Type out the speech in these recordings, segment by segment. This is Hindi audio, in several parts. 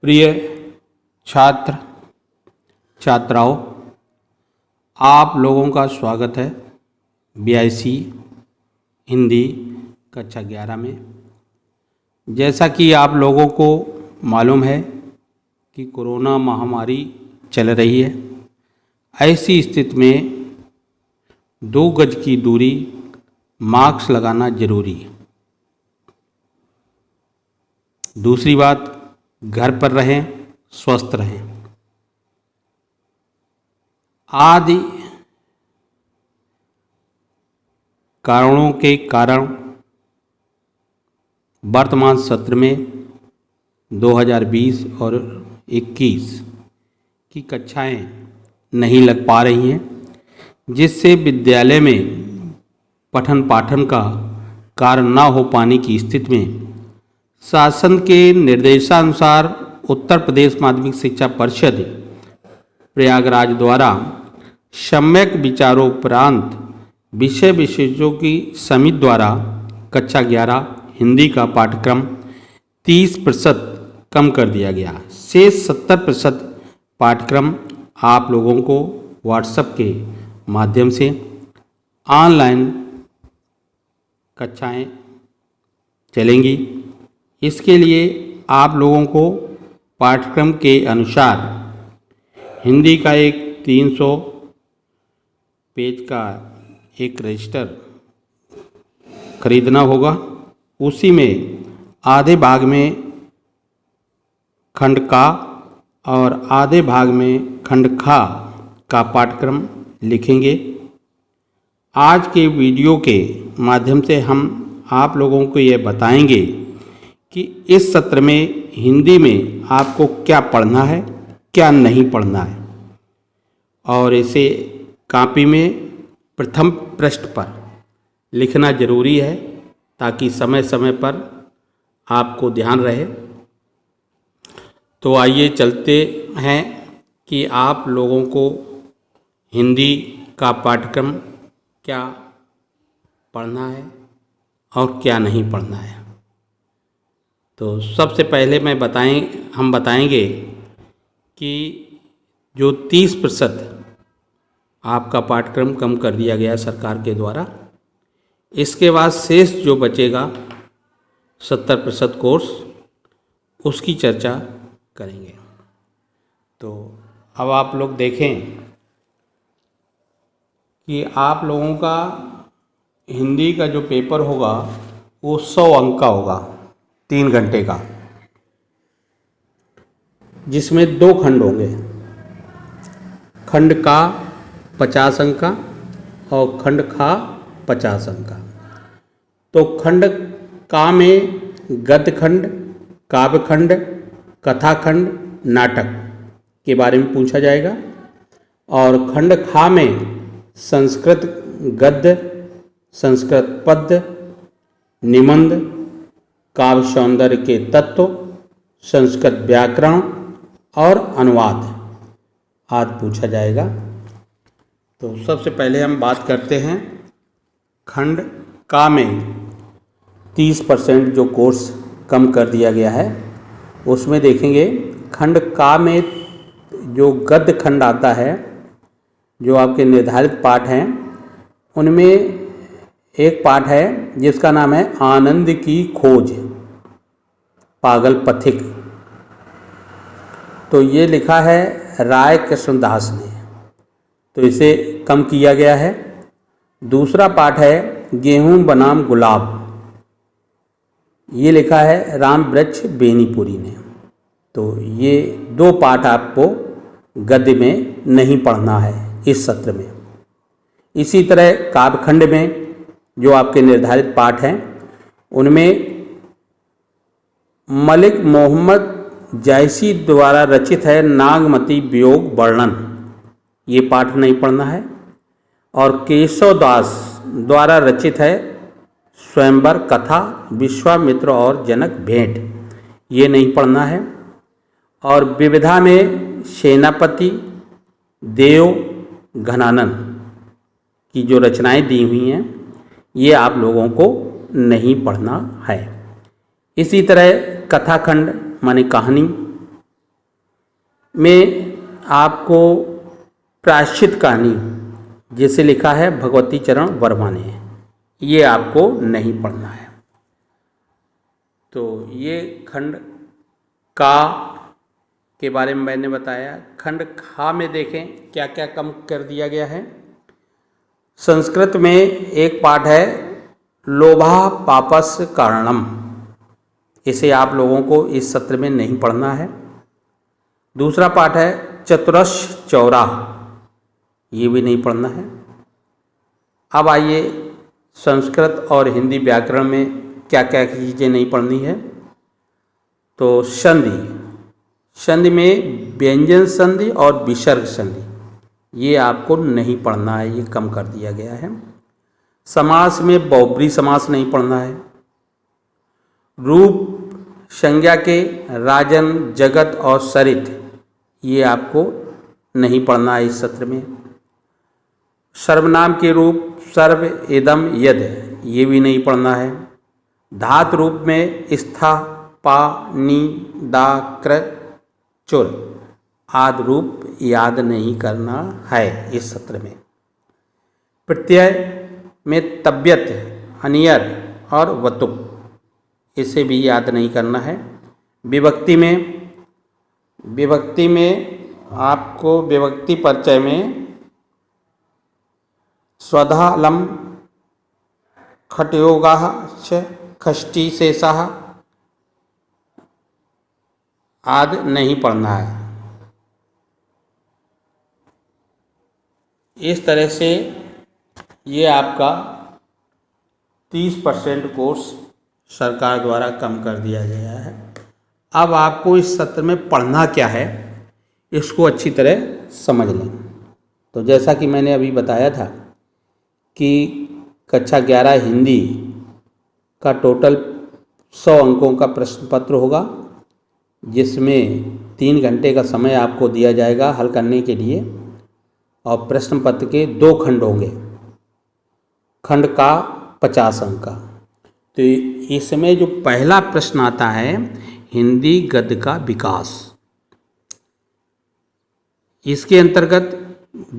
प्रिय छात्र छात्राओं, आप लोगों का स्वागत है BIC हिंदी कक्षा 11 में। जैसा कि आप लोगों को मालूम है कि कोरोना महामारी चल रही है। ऐसी स्थिति में 2 गज की दूरी, मास्क लगाना जरूरी है। दूसरी बात, घर पर रहें, स्वस्थ रहें। आदि कारणों के कारण वर्तमान सत्र में 2020 और 21 की कक्षाएं नहीं लग पा रही हैं, जिससे विद्यालय में पठन पाठन का कार्य न हो पाने की स्थिति में शासन के निर्देशानुसार उत्तर प्रदेश माध्यमिक शिक्षा परिषद प्रयागराज द्वारा सम्यक विचारोपरांत विषय विशेषज्ञों की समिति द्वारा कक्षा 11 हिंदी का पाठ्यक्रम 30% कम कर दिया गया। शेष 70% पाठ्यक्रम आप लोगों को व्हाट्सएप के माध्यम से ऑनलाइन कक्षाएं चलेंगी। इसके लिए आप लोगों को पाठ्यक्रम के अनुसार हिंदी का एक 300 पेज का एक रजिस्टर खरीदना होगा। उसी में आधे भाग में खंड का और आधे भाग में खंड खा का पाठ्यक्रम लिखेंगे। आज के वीडियो के माध्यम से हम आप लोगों को ये बताएंगे कि इस सत्र में हिंदी में आपको क्या पढ़ना है, क्या नहीं पढ़ना है, और इसे कॉपी में प्रथम पृष्ठ पर लिखना जरूरी है ताकि समय समय पर आपको ध्यान रहे। तो आइए चलते हैं कि आप लोगों को हिंदी का पाठ्यक्रम क्या पढ़ना है और क्या नहीं पढ़ना है। तो सबसे पहले हम बताएंगे कि जो 30% आपका पाठ्यक्रम कम कर दिया गया सरकार के द्वारा, इसके बाद शेष जो बचेगा 70% कोर्स, उसकी चर्चा करेंगे। तो अब आप लोग देखें कि आप लोगों का हिंदी का जो पेपर होगा वो 100 अंक का होगा, 3 घंटे का, जिसमें 2 खंड होंगे। खंड का 50 अंक का और खंड खा 50 अंक का। तो खंड का में गद्य खंड, काव्य खंड, कथा खंड, नाटक के बारे में पूछा जाएगा, और खंड खा में संस्कृत गद्य, संस्कृत पद्य, निबंध, काव्य सौंदर्य के तत्व, संस्कृत व्याकरण और अनुवाद आदि पूछा जाएगा। तो सबसे पहले हम बात करते हैं खंड का में 30% जो कोर्स कम कर दिया गया है, उसमें देखेंगे खंड का में जो गद्य खंड आता है, जो आपके निर्धारित पाठ हैं, उनमें एक पाठ है जिसका नाम है आनंद की खोज, पागल पथिक। तो ये लिखा है राय कृष्णदास ने, तो इसे कम किया गया है। दूसरा पाठ है गेहूं बनाम गुलाब, ये लिखा है राम वृक्ष बेनीपुरी ने। तो ये 2 पाठ आपको गद्य में नहीं पढ़ना है इस सत्र में। इसी तरह काव्यखंड में जो आपके निर्धारित पाठ हैं, उनमें मलिक मोहम्मद जैसी द्वारा रचित है नागमती वियोग वर्णन, ये पाठ नहीं पढ़ना है। और केशव दास द्वारा रचित है स्वयंवर कथा, विश्वामित्र और जनक भेंट, ये नहीं पढ़ना है। और विविधा में सेनापति देव घनानन की जो रचनाएं दी हुई हैं, ये आप लोगों को नहीं पढ़ना है। इसी तरह कथाखंड माने कहानी, में आपको प्रायश्चित कहानी जिसे लिखा है भगवती चरण वर्मा ने, ये आपको नहीं पढ़ना है। तो ये खंड का के बारे में मैंने बताया। खंड खा में देखें क्या क्या कम कर दिया गया है। संस्कृत में एक पाठ है लोभा पापस कारणम, इसे आप लोगों को इस सत्र में नहीं पढ़ना है। दूसरा पाठ है चतुरश चौरा, ये भी नहीं पढ़ना है। अब आइए संस्कृत और हिंदी व्याकरण में क्या क्या चीज़ें नहीं पढ़नी है। तो संधि, संधि में व्यंजन संधि और विसर्ग संधि, ये आपको नहीं पढ़ना है, ये कम कर दिया गया है। समास में बहुब्री समास नहीं पढ़ना है। रूप संज्ञा के राजन, जगत और सरित, ये आपको नहीं पढ़ना है इस सत्र में। सर्वनाम के रूप सर्व, इदम, यद, ये भी नहीं पढ़ना है। धातु रूप में स्था, पा, नी, दा, क्र, चुर आदि रूप याद नहीं करना है इस सत्र में। प्रत्यय में तबियत, अनियर और वतुक, इसे भी याद नहीं करना है। विभक्ति में आपको विभक्ति परिचय में स्वधालम, खटयोगा, खष्टी शेषः आदि नहीं पढ़ना है। इस तरह से ये आपका 30% कोर्स सरकार द्वारा कम कर दिया गया है। अब आपको इस सत्र में पढ़ना क्या है, इसको अच्छी तरह समझ लें। तो जैसा कि मैंने अभी बताया था कि कक्षा 11 हिंदी का टोटल 100 अंकों का प्रश्न पत्र होगा, जिसमें 3 घंटे का समय आपको दिया जाएगा हल करने के लिए। और प्रश्न पत्र के 2 खंड होंगे, खंड का 50 अंक का। तो इसमें जो पहला प्रश्न आता है हिंदी गद्य का विकास, इसके अंतर्गत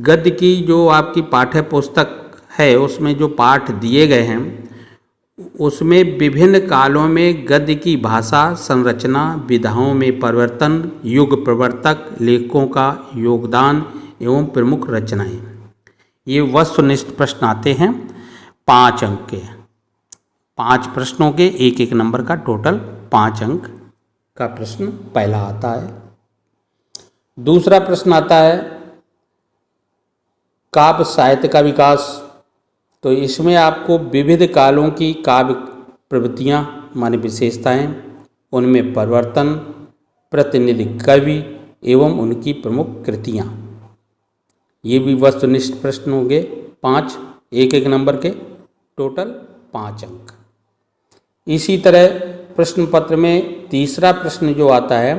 गद्य की जो आपकी पाठ्य पुस्तक है उसमें जो पाठ दिए गए हैं उसमें विभिन्न कालों में गद्य की भाषा संरचना, विधाओं में परिवर्तन, युग प्रवर्तक, लेखकों का योगदान एवं प्रमुख रचनाएं, ये वस्तुनिष्ठ प्रश्न आते हैं 5 अंक के। 5 प्रश्नों के 1-1 नंबर का टोटल 5 अंक का प्रश्न पहला आता है। दूसरा प्रश्न आता है काव्य साहित्य का विकास। तो इसमें आपको विविध कालों की काव्य प्रवृत्तियाँ माने विशेषताएं, उनमें परिवर्तन, प्रतिनिधि कवि एवं उनकी प्रमुख कृतियाँ, ये भी वस्तुनिष्ठ प्रश्न होंगे 5, 1-1 नंबर के, टोटल 5 अंक। इसी तरह प्रश्न पत्र में तीसरा प्रश्न जो आता है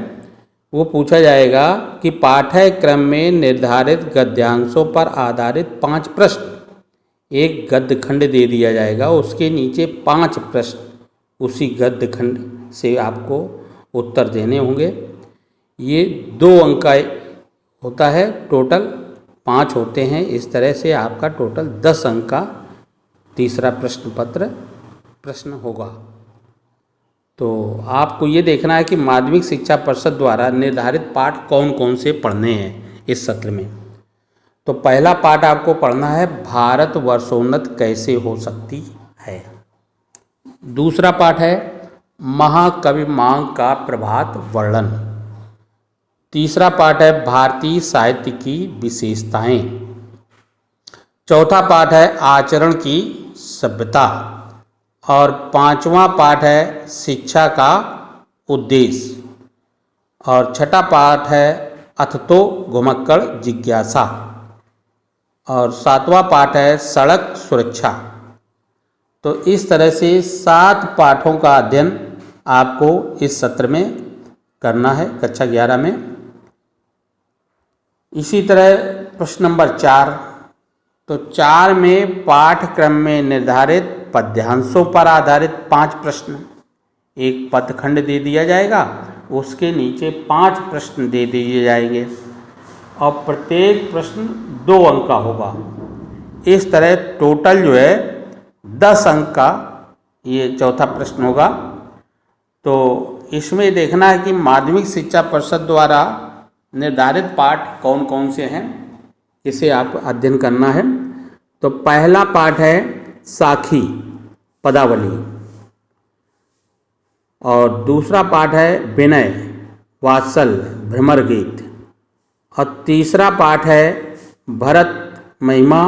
वो पूछा जाएगा कि पाठ्यक्रम में निर्धारित गद्यांशों पर आधारित 5 प्रश्न, एक गद्य खंड दे दिया जाएगा, उसके नीचे 5 प्रश्न उसी गद्य खंड से आपको उत्तर देने होंगे। ये 2 अंक का होता है, टोटल 5 होते हैं। इस तरह से आपका टोटल 10 अंक का तीसरा प्रश्न पत्र प्रश्न होगा। तो आपको ये देखना है कि माध्यमिक शिक्षा परिषद द्वारा निर्धारित पाठ कौन कौन से पढ़ने हैं इस सत्र में। तो पहला पाठ आपको पढ़ना है भारत वर्षोन्नत कैसे हो सकती है। दूसरा पाठ है महाकवि मांग का प्रभात वर्णन। तीसरा पाठ है भारतीय साहित्य की विशेषताएं। चौथा पाठ है आचरण की सभ्यता। और 5वां पाठ है शिक्षा का उद्देश्य। और 6ठा पाठ है अथतो घुमक्कड़ जिज्ञासा। और 7वां पाठ है सड़क सुरक्षा। तो इस तरह से 7 पाठों का अध्ययन आपको इस सत्र में करना है कक्षा 11 में। इसी तरह प्रश्न नंबर 4, तो 4 में पाठ्यक्रम में निर्धारित पद्यांशों पर आधारित 5 प्रश्न, एक पदखंड दे दिया जाएगा उसके नीचे 5 प्रश्न दे दिए जाएंगे और प्रत्येक प्रश्न 2 अंक का होगा। इस तरह टोटल जो है 10 अंक का ये चौथा प्रश्न होगा। तो इसमें देखना है कि माध्यमिक शिक्षा परिषद द्वारा निर्धारित पाठ कौन कौन से हैं, इसे आप अध्ययन करना है। तो पहला पाठ है साखी पदावली, और दूसरा पाठ है विनय वात्सल्य भ्रमर गीत, और तीसरा पाठ है भरत महिमा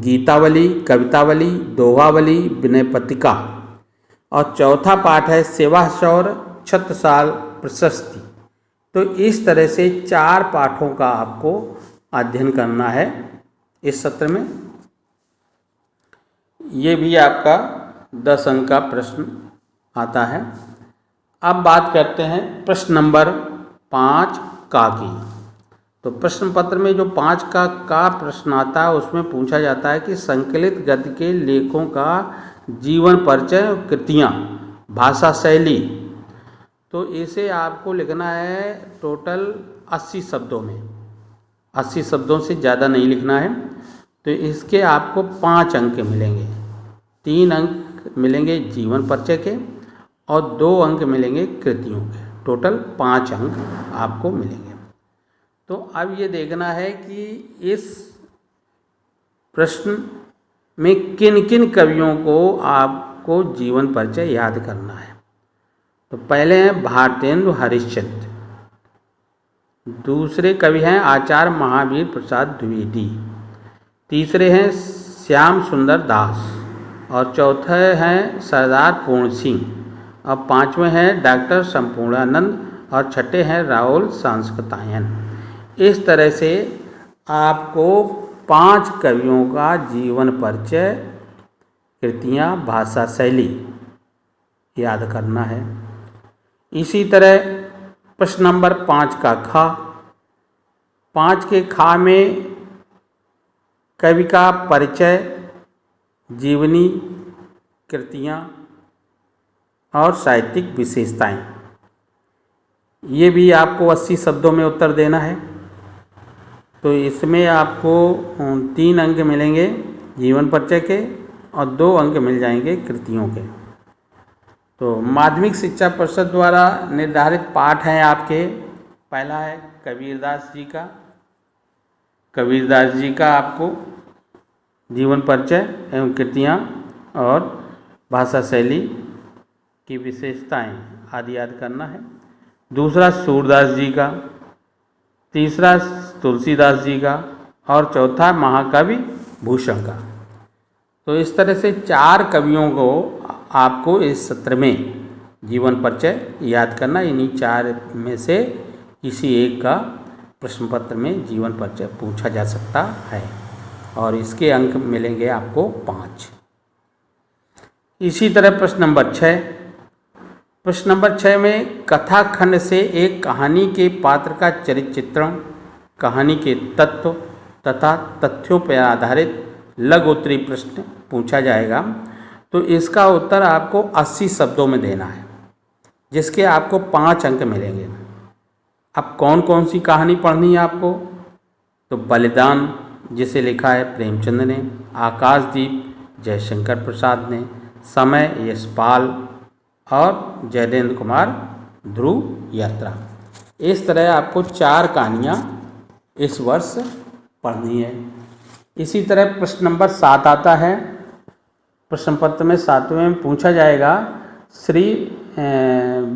गीतावली कवितावली दोहावली विनय पत्रिका, और चौथा पाठ है सेवा शौर्य छत्रसाल प्रशस्ति। तो इस तरह से 4 पाठों का आपको अध्ययन करना है इस सत्र में। ये भी आपका 10 अंक का प्रश्न आता है। अब बात करते हैं प्रश्न नंबर 5 का की। तो प्रश्न पत्र में जो 5 का प्रश्न आता है उसमें पूछा जाता है कि संकलित गद्य के लेखों का जीवन परिचय और कृतियाँ भाषा शैली। तो इसे आपको लिखना है टोटल 80 शब्दों में, 80 शब्दों से ज़्यादा नहीं लिखना है। तो इसके आपको 5 अंक मिलेंगे, 3 अंक मिलेंगे जीवन परिचय के और 2 अंक मिलेंगे कृतियों के, टोटल 5 अंक आपको मिलेंगे। तो अब ये देखना है कि इस प्रश्न में किन किन कवियों को आपको जीवन परिचय याद करना है। तो पहले हैं भारतेंदु हरिश्चंद्र, दूसरे कवि हैं आचार्य महावीर प्रसाद द्विवेदी, तीसरे हैं श्याम सुंदर दास, और चौथे हैं सरदार पूर्ण सिंह, और 5वें हैं डॉक्टर संपूर्णानंद, और छठे हैं राहुल सांस्कृतायन। इस तरह से आपको 5 कवियों का जीवन परिचय कृतियाँ भाषा शैली याद करना है। इसी तरह प्रश्न नंबर 5 का खा, 5 के खा में कवि का परिचय जीवनी कृतियाँ और साहित्यिक विशेषताएं, ये भी आपको 80 शब्दों में उत्तर देना है। तो इसमें आपको 3 अंक मिलेंगे जीवन परिचय के और 2 अंक मिल जाएंगे कृतियों के। तो माध्यमिक शिक्षा परिषद द्वारा निर्धारित पाठ हैं आपके, पहला है कबीरदास जी का, कबीरदास जी का आपको जीवन परिचय एवं कृतियाँ और भाषा शैली की विशेषताएं आदि याद करना है। दूसरा सूरदास जी का, तीसरा तुलसीदास जी का, और चौथा महाकवि भूषण का। तो इस तरह से 4 कवियों को आपको इस सत्र में जीवन परिचय याद करना। इन्हीं 4 में से किसी एक का प्रश्न पत्र में जीवन परिचय पूछा जा सकता है और इसके अंक मिलेंगे आपको 5। इसी तरह प्रश्न नंबर 6, प्रश्न नंबर 6 में कथा खंड से एक कहानी के पात्र का चरित्र चित्रण, कहानी के तत्व तथा तथ्यों पर आधारित लघु उत्तरीय प्रश्न पूछा जाएगा। तो इसका उत्तर आपको 80 शब्दों में देना है, जिसके आपको 5 अंक मिलेंगे। अब कौन कौन सी कहानी पढ़नी है आपको? तो बलिदान जिसे लिखा है प्रेमचंद ने, आकाशदीप जयशंकर प्रसाद ने, समय यशपाल, और जयदेंद्र कुमार ध्रुव यात्रा। इस तरह आपको 4 कहानियाँ इस वर्ष पढ़नी है। इसी तरह प्रश्न नंबर 7 आता है। प्रश्न पत्र में 7वें में पूछा जाएगा श्री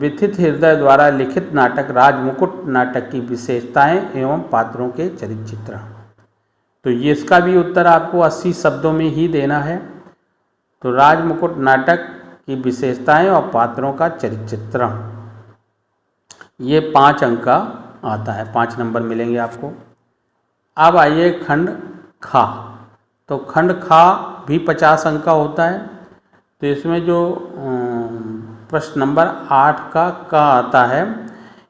विथित हृदय द्वारा लिखित नाटक राजमुकुट नाटक की विशेषताएं एवं पात्रों के चरित्र चित्रण। तो ये इसका भी उत्तर आपको 80 शब्दों में ही देना है। तो राजमुकुट नाटक की विशेषताएं और पात्रों का चरित्र चित्रण, ये 5 अंक का आता है, 5 नंबर मिलेंगे आपको। अब आइए खंड खा। तो खंड खा भी 50 अंक का होता है। तो इसमें जो प्रश्न नंबर 8 का आता है,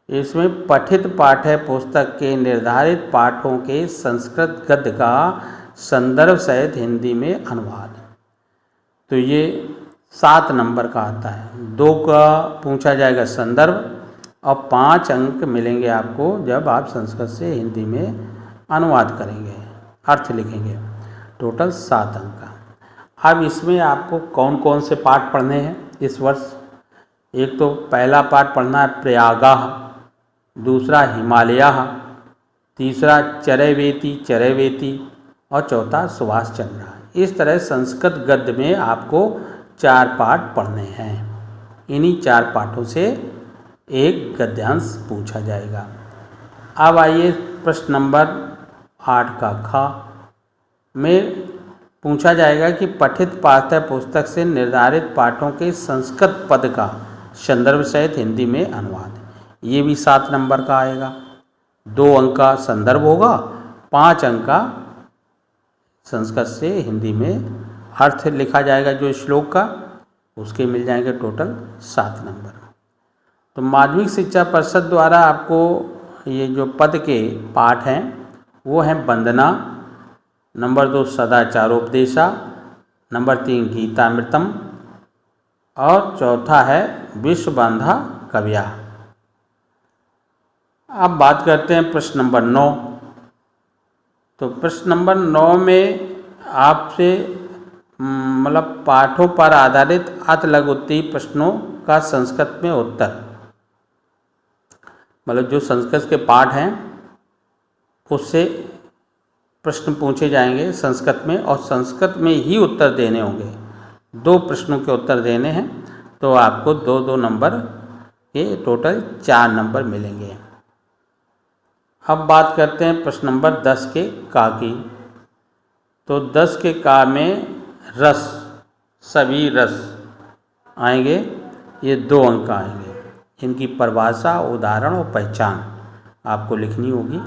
इसमें पठित पाठ्य पुस्तक के निर्धारित पाठों के संस्कृत गद्य का संदर्भ सहित हिंदी में अनुवाद। तो ये 7 नंबर का आता है। 2 का पूछा जाएगा संदर्भ और 5 अंक मिलेंगे आपको जब आप संस्कृत से हिंदी में अनुवाद करेंगे, अर्थ लिखेंगे। टोटल 7 अंक का। अब इसमें आपको कौन कौन से पाठ पढ़ने हैं इस वर्ष? एक तो पहला पाठ पढ़ना है प्रयागः, दूसरा हिमालयः, तीसरा चरैवेति और चौथा सुभाष चंद्र। इस तरह संस्कृत गद्य में आपको 4 पाठ पढ़ने हैं। इन्हीं 4 पाठों से एक गद्यांश पूछा जाएगा। अब आइए प्रश्न नंबर 8 का ख में पूछा जाएगा कि पठित पाठ्य पुस्तक से निर्धारित पाठों के संस्कृत पद का संदर्भ सहित हिंदी में अनुवाद। ये भी 7 नंबर का आएगा। 2 अंक का संदर्भ होगा, 5 अंक का संस्कृत से हिंदी में अर्थ लिखा जाएगा जो श्लोक का, उसके मिल जाएंगे टोटल 7 नंबर। तो माध्यमिक शिक्षा परिषद द्वारा आपको ये जो पद के पाठ हैं वो हैं वंदना, नंबर 2 सदाचारोपदेशा, नंबर 3 गीतामृतम और चौथा है विश्वबंधा कव्या। अब बात करते हैं प्रश्न नंबर 9। तो प्रश्न नंबर 9 में आपसे मतलब पाठों पर आधारित अति लघुत्तरीय प्रश्नों का संस्कृत में उत्तर, मतलब जो संस्कृत के पाठ हैं उससे प्रश्न पूछे जाएंगे संस्कृत में और संस्कृत में ही उत्तर देने होंगे। 2 प्रश्नों के उत्तर देने हैं तो आपको 2-2 नंबर के टोटल 4 नंबर मिलेंगे। अब बात करते हैं प्रश्न नंबर 10 के का की। तो 10 के का में रस, सभी रस आएंगे, ये 2 अंक आएंगे। इनकी परिभाषा, उदाहरण और पहचान आपको लिखनी होगी।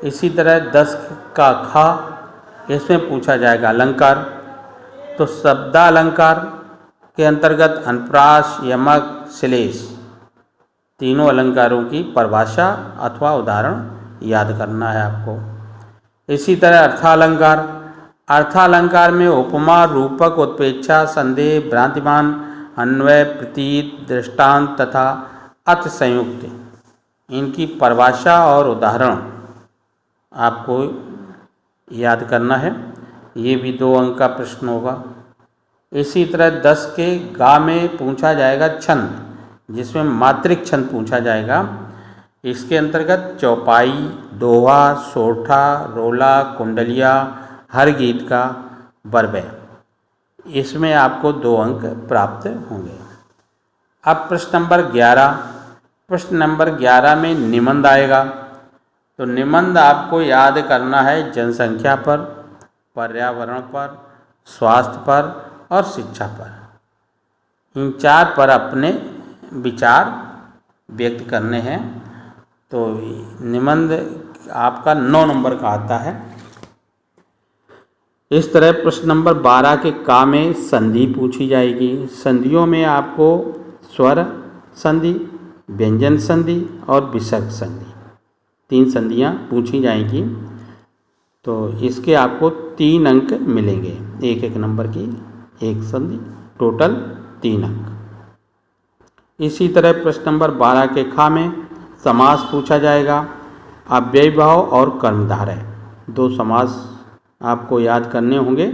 इसी तरह 10 का खा, इसमें पूछा जाएगा अलंकार। तो शब्दालंकार के अंतर्गत अनुप्रास, यमक, श्लेष तीनों अलंकारों की परिभाषा अथवा उदाहरण याद करना है आपको। इसी तरह अर्थालंकार, अर्थालंकार में उपमा, रूपक, उत्प्रेक्षा, संदेह, भ्रांतिमान, अन्वय, प्रतीत, दृष्टांत तथा अर्थ संयुक्त, इनकी परिभाषा और उदाहरण आपको याद करना है। ये भी 2 अंक का प्रश्न होगा। इसी तरह 10 के गा में पूछा जाएगा छंद, जिसमें मात्रिक छंद पूछा जाएगा। इसके अंतर्गत चौपाई, दोहा, सोठा, रोला, कुंडलिया, हर गीत का बरबे, इसमें आपको 2 अंक प्राप्त होंगे। अब प्रश्न नंबर 11। प्रश्न नंबर 11 में निबंध आएगा। तो निबंध आपको याद करना है जनसंख्या पर, पर्यावरण पर, स्वास्थ्य पर और शिक्षा पर। इन 4 पर अपने विचार व्यक्त करने हैं। तो निबंध आपका 9 नंबर का आता है। इस तरह प्रश्न नंबर 12 के का में संधि पूछी जाएगी। संधियों में आपको स्वर संधि, व्यंजन संधि और विसर्ग संधि, 3 संधियाँ पूछी जाएंगी। तो इसके आपको 3 अंक मिलेंगे, 1-1 नंबर की एक संधि, टोटल 3 अंक। इसी तरह प्रश्न नंबर 12 के खा में समास पूछा जाएगा। अव्ययीभाव और कर्मधारय, 2 समास आपको याद करने होंगे।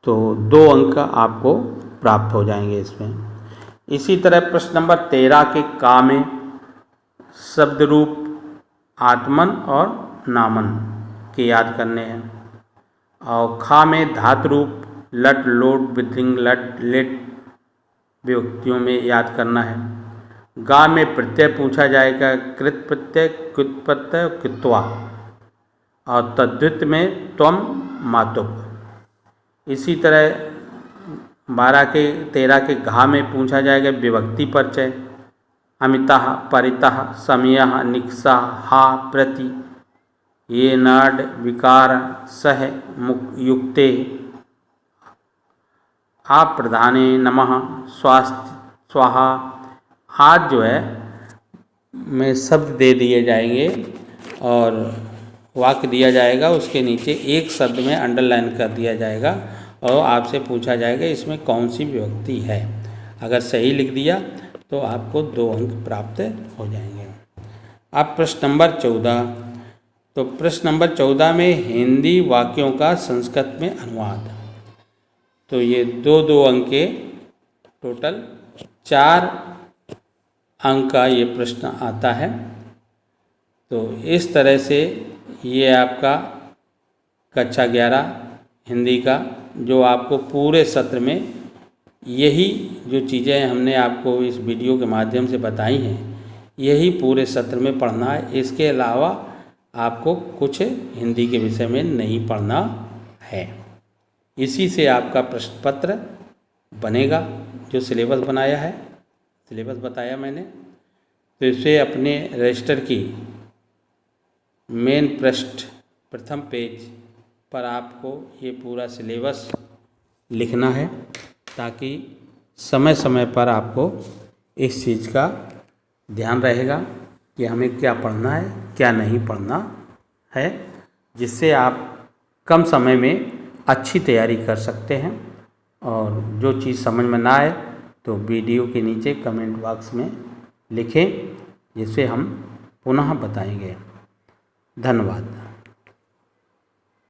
तो 2 अंक आपको प्राप्त हो जाएंगे इसमें। इसी तरह प्रश्न नंबर 13 के का में शब्द रूप आत्मन और नामन के याद करने हैं। और खा में धातु रूप लट, लोट, विधिंग, लट, लिट विभक्तियों में याद करना है। गा में प्रत्यय पूछा जाएगा, कृत प्रत्यय, कृत प्रत्यय, कृत्वा। और तद्धित में त्वम, मातुक। इसी तरह 13 के घा में पूछा जाएगा विभक्ति परिचय, अमितः, परितः, समयः, निक्षः, हा, प्रति, ये नाड, विकार, सह, युक्ते, आप प्रधाने, नमः, स्वास्थ्य, स्वाहा। आज जो है में शब्द दे दिए जाएंगे और वाक्य दिया जाएगा, उसके नीचे एक शब्द में अंडरलाइन कर दिया जाएगा और आपसे पूछा जाएगा इसमें कौन सी विभक्ति है। अगर सही लिख दिया तो आपको 2 अंक प्राप्त हो जाएंगे। अब प्रश्न नंबर 14। तो प्रश्न नंबर 14 में हिंदी वाक्यों का संस्कृत में अनुवाद। तो ये 2-2 अंक के टोटल 4 अंक का ये प्रश्न आता है। तो इस तरह से ये आपका कक्षा 11 हिंदी का, जो आपको पूरे सत्र में यही जो चीज़ें हमने आपको इस वीडियो के माध्यम से बताई हैं, यही पूरे सत्र में पढ़ना है। इसके अलावा आपको कुछ हिंदी के विषय में नहीं पढ़ना है। इसी से आपका प्रश्न पत्र बनेगा, जो सिलेबस बनाया है, सिलेबस बताया मैंने। तो इसे अपने रजिस्टर की मेन पृष्ठ प्रथम पेज पर आपको ये पूरा सिलेबस लिखना है, ताकि समय समय पर आपको इस चीज़ का ध्यान रहेगा कि हमें क्या पढ़ना है, क्या नहीं पढ़ना है, जिससे आप कम समय में अच्छी तैयारी कर सकते हैं। और जो चीज़ समझ में ना आए तो वीडियो के नीचे कमेंट बॉक्स में लिखें, जिससे हम पुनः बताएंगे। धन्यवाद।